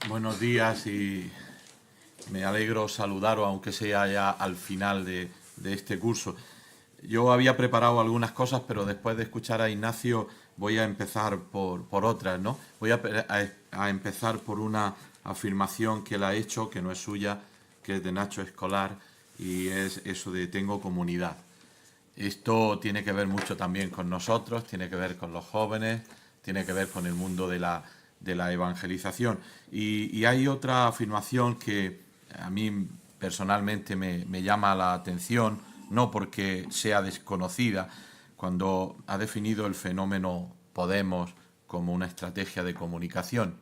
Buenos días y me alegro saludaros, aunque sea ya al final de este curso. Yo había preparado algunas cosas, pero después de escuchar a Ignacio voy a empezar por otras, ¿no? Voy a empezar por una afirmación que él ha hecho, que no es suya, que es de Nacho Escolar, y es eso de tengo comunidad. Esto tiene que ver mucho también con nosotros, tiene que ver con los jóvenes, tiene que ver con el mundo de la evangelización. Y hay otra afirmación que a mí personalmente me llama la atención, no porque sea desconocida, cuando ha definido el fenómeno Podemos como una estrategia de comunicación,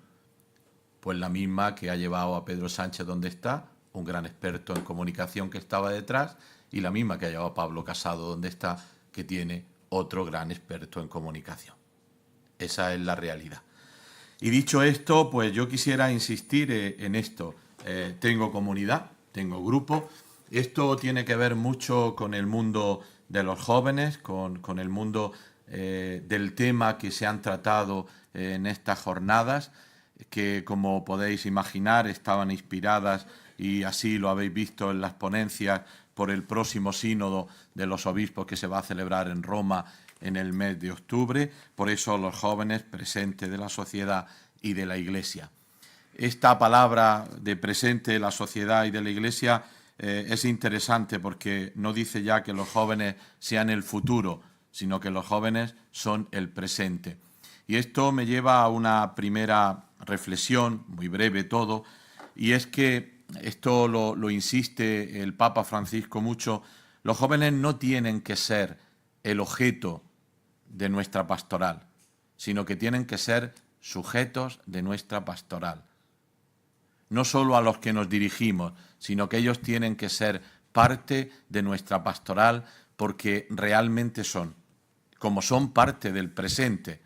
pues la misma que ha llevado a Pedro Sánchez donde está, un gran experto en comunicación que estaba detrás, y la misma que ha llevado a Pablo Casado donde está, que tiene otro gran experto en comunicación. Esa es la realidad. Y dicho esto, pues yo quisiera insistir en esto. Tengo comunidad, tengo grupo. Esto tiene que ver mucho con el mundo de los jóvenes, con el mundo del tema que se han tratado en estas jornadas, que como podéis imaginar estaban inspiradas, y así lo habéis visto en las ponencias, por el próximo sínodo de los obispos que se va a celebrar en Roma en el mes de octubre. Por eso los jóvenes presentes de la sociedad y de la Iglesia. Esta palabra de presente de la sociedad y de la Iglesia es interesante porque no dice ya que los jóvenes sean el futuro, sino que los jóvenes son el presente. Y esto me lleva a una primera reflexión, muy breve todo, y es que esto lo insiste el Papa Francisco mucho: los jóvenes no tienen que ser el objeto de nuestra pastoral, sino que tienen que ser sujetos de nuestra pastoral. No solo a los que nos dirigimos, sino que ellos tienen que ser parte de nuestra pastoral, porque realmente son, como son parte del presente.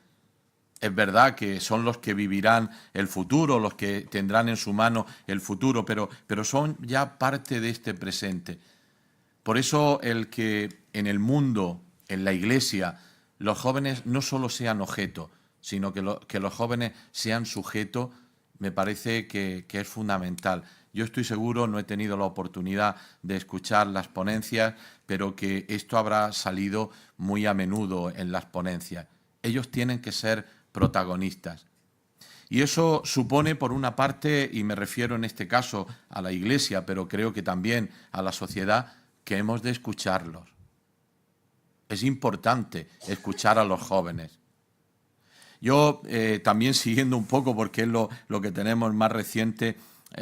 Es verdad que son los que vivirán el futuro, los que tendrán en su mano el futuro, pero son ya parte de este presente. Por eso el que en el mundo, en la Iglesia, los jóvenes no solo sean objeto, sino que los jóvenes sean sujeto, me parece que es fundamental. Yo estoy seguro, no he tenido la oportunidad de escuchar las ponencias, pero que esto habrá salido muy a menudo en las ponencias. Ellos tienen que ser protagonistas. Y eso supone, por una parte, y me refiero en este caso a la Iglesia, pero creo que también a la sociedad, que hemos de escucharlos. Es importante escuchar a los jóvenes. Yo también, siguiendo un poco, porque es lo que tenemos más reciente,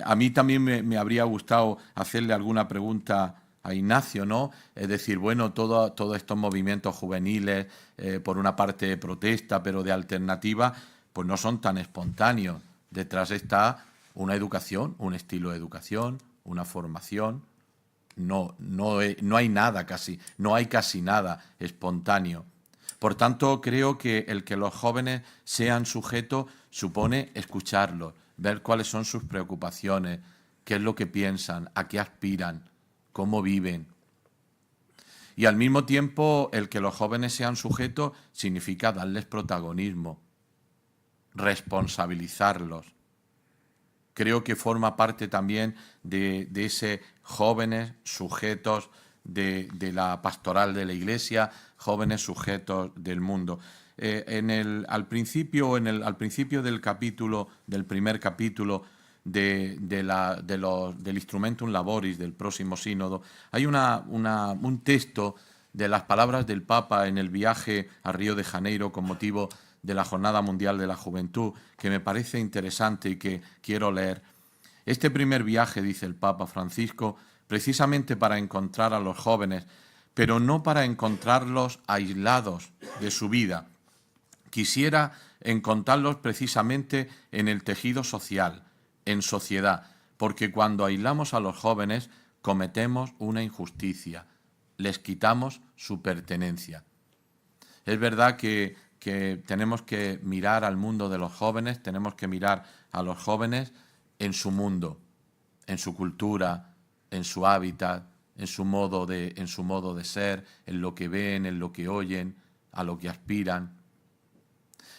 a mí también me habría gustado hacerle alguna pregunta a Ignacio, ¿no? Es decir, bueno, todos estos movimientos juveniles, por una parte de protesta, pero de alternativa, pues no son tan espontáneos. Detrás está una educación, un estilo de educación, una formación. No hay nada casi, no hay casi nada espontáneo. Por tanto, creo que el que los jóvenes sean sujetos supone escucharlos, ver cuáles son sus preocupaciones, qué es lo que piensan, a qué aspiran, cómo viven. Y al mismo tiempo, el que los jóvenes sean sujetos significa darles protagonismo, responsabilizarlos. Creo que forma parte también de ese jóvenes sujetos de la pastoral de la Iglesia, jóvenes sujetos del mundo. Al principio del capítulo, del primer capítulo del Instrumentum Laboris, del próximo sínodo, hay un texto de las palabras del Papa en el viaje a Río de Janeiro con motivo de la Jornada Mundial de la Juventud, que me parece interesante y que quiero leer. Este primer viaje, dice el Papa Francisco, precisamente para encontrar a los jóvenes, pero no para encontrarlos aislados de su vida. Quisiera encontrarlos precisamente en el tejido social, en sociedad, porque cuando aislamos a los jóvenes cometemos una injusticia, les quitamos su pertenencia. Es verdad que tenemos que mirar al mundo de los jóvenes, tenemos que mirar a los jóvenes en su mundo, en su cultura, en su hábitat, en su modo de ser, en lo que ven, en lo que oyen, a lo que aspiran.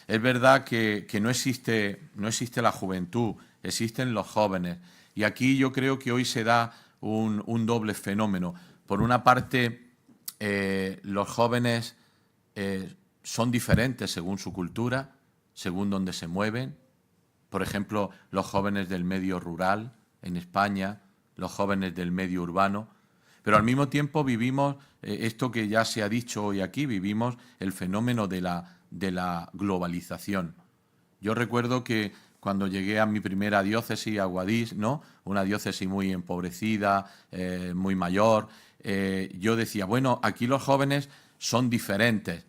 Es verdad que no existe la juventud, existen los jóvenes. Y aquí yo creo que hoy se da un doble fenómeno. Por una parte, los jóvenes son diferentes según su cultura, según donde se mueven. Por ejemplo, los jóvenes del medio rural en España, los jóvenes del medio urbano. Pero al mismo tiempo vivimos esto que ya se ha dicho hoy aquí, vivimos el fenómeno de la globalización. Yo recuerdo que cuando llegué a mi primera diócesis, a Guadix, ¿no? Una diócesis muy empobrecida, muy mayor, yo decía, bueno, aquí los jóvenes son diferentes.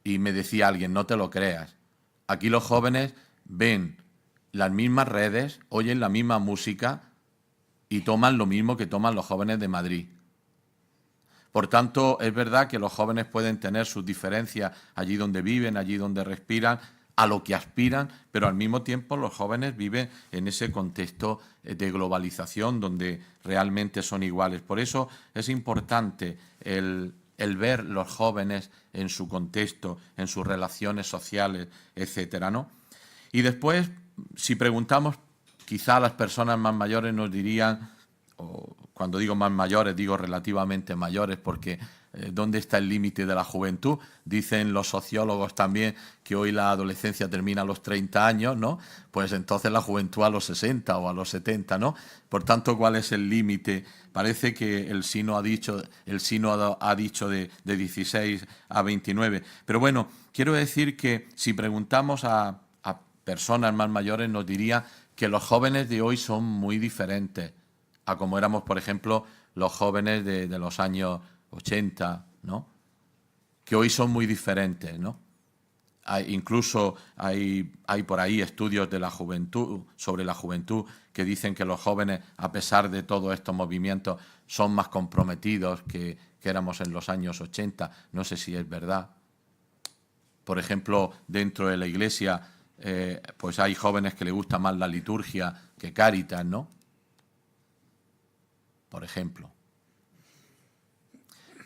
Y me decía alguien, no te lo creas. Aquí los jóvenes ven las mismas redes, oyen la misma música y toman lo mismo que toman los jóvenes de Madrid. Por tanto, es verdad que los jóvenes pueden tener sus diferencias allí donde viven, allí donde respiran, a lo que aspiran, pero al mismo tiempo los jóvenes viven en ese contexto de globalización donde realmente son iguales. Por eso es importante el ver los jóvenes en su contexto, en sus relaciones sociales, etcétera, ¿no? Y después, si preguntamos, quizá las personas más mayores nos dirían, o cuando digo más mayores, digo relativamente mayores, porque ¿dónde está el límite de la juventud? Dicen los sociólogos también que hoy la adolescencia termina a los 30 años, ¿no? Pues entonces la juventud a los 60 o a los 70, ¿no? Por tanto, ¿cuál es el límite? Parece que el sínodo ha dicho de 16 a 29. Pero bueno, quiero decir que si preguntamos a personas más mayores nos diría que los jóvenes de hoy son muy diferentes a como éramos, por ejemplo, los jóvenes de los años 80, ¿no? Que hoy son muy diferentes, ¿no? Incluso hay por ahí estudios de la juventud, sobre la juventud, que dicen que los jóvenes, a pesar de todos estos movimientos, son más comprometidos que éramos en los años 80. No sé si es verdad. Por ejemplo, dentro de la Iglesia, pues hay jóvenes que les gusta más la liturgia que Cáritas, ¿no? Por ejemplo.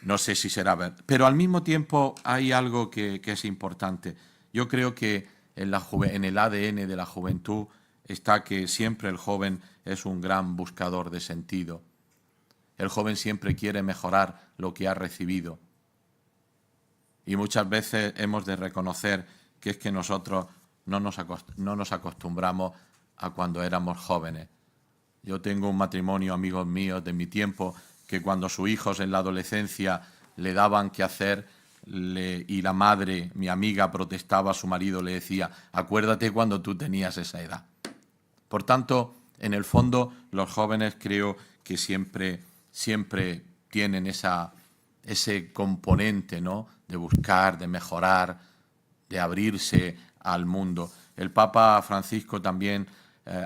No sé si será verdad. Pero al mismo tiempo hay algo que es importante. Yo creo que en el ADN de la juventud está que siempre el joven es un gran buscador de sentido. El joven siempre quiere mejorar lo que ha recibido. Y muchas veces hemos de reconocer que es que nosotros no nos acostumbramos a cuando éramos jóvenes. Yo tengo un matrimonio, amigos míos de mi tiempo, que cuando sus hijos en la adolescencia le daban que hacer y la madre, mi amiga, protestaba a su marido, le decía, acuérdate cuando tú tenías esa edad. Por tanto, en el fondo, los jóvenes creo que siempre tienen ese componente, ¿no?, de buscar, de mejorar, de abrirse al mundo. El Papa Francisco también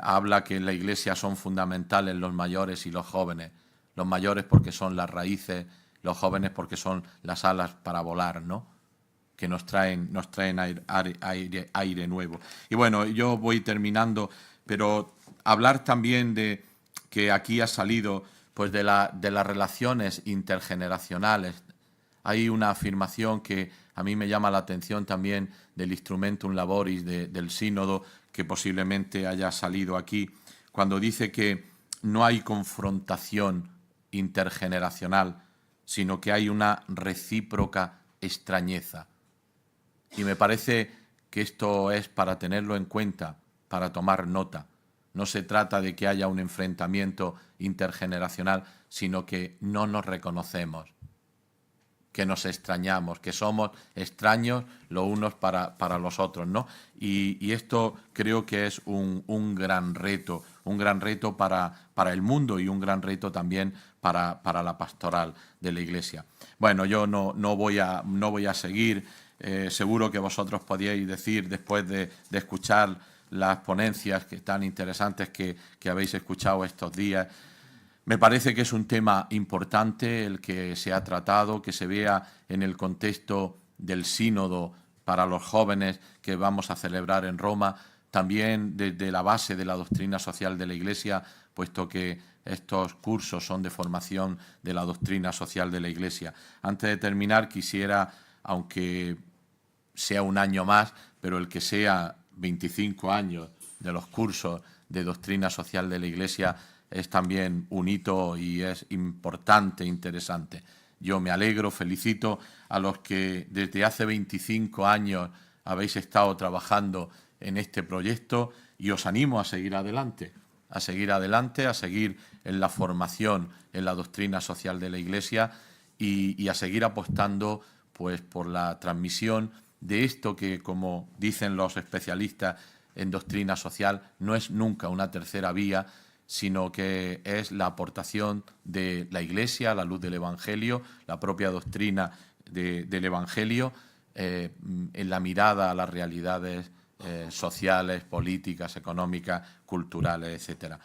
habla que en la Iglesia son fundamentales los mayores y los jóvenes. Los mayores porque son las raíces, los jóvenes porque son las alas para volar, ¿no? Que nos traen aire nuevo. Y bueno, yo voy terminando, pero hablar también de que aquí ha salido pues de las relaciones intergeneracionales. Hay una afirmación que a mí me llama la atención también del Instrumentum Laboris del Sínodo, que posiblemente haya salido aquí, cuando dice que no hay confrontación intergeneracional, sino que hay una recíproca extrañeza. Y me parece que esto es para tenerlo en cuenta, para tomar nota. No se trata de que haya un enfrentamiento intergeneracional, sino que no nos reconocemos, que nos extrañamos, que somos extraños los unos para los otros, ¿no? Y esto creo que es un gran reto para el mundo y un gran reto también para la pastoral de la Iglesia. Bueno, yo no voy a seguir. Seguro que vosotros podíais decir, después de escuchar las ponencias tan interesantes que habéis escuchado estos días, me parece que es un tema importante el que se ha tratado, que se vea en el contexto del sínodo para los jóvenes que vamos a celebrar en Roma, también desde la base de la doctrina social de la Iglesia, puesto que estos cursos son de formación de la doctrina social de la Iglesia. Antes de terminar, quisiera, aunque sea un año más, pero el que sea 25 años de los cursos de doctrina social de la Iglesia es también un hito y es importante, interesante. Yo me alegro, felicito a los que desde hace 25 años habéis estado trabajando en este proyecto y os animo a seguir adelante, a seguir en la formación en la doctrina social de la Iglesia y a seguir apostando pues, por la transmisión de esto que, como dicen los especialistas en doctrina social, no es nunca una tercera vía, sino que es la aportación de la Iglesia a la luz del Evangelio, la propia doctrina del Evangelio, en la mirada a las realidades sociales, políticas, económicas, culturales, etcétera.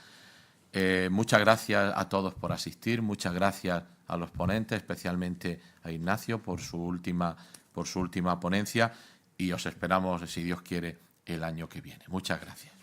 Muchas gracias a todos por asistir, muchas gracias a los ponentes, especialmente a Ignacio por su última ponencia, y os esperamos, si Dios quiere, el año que viene. Muchas gracias.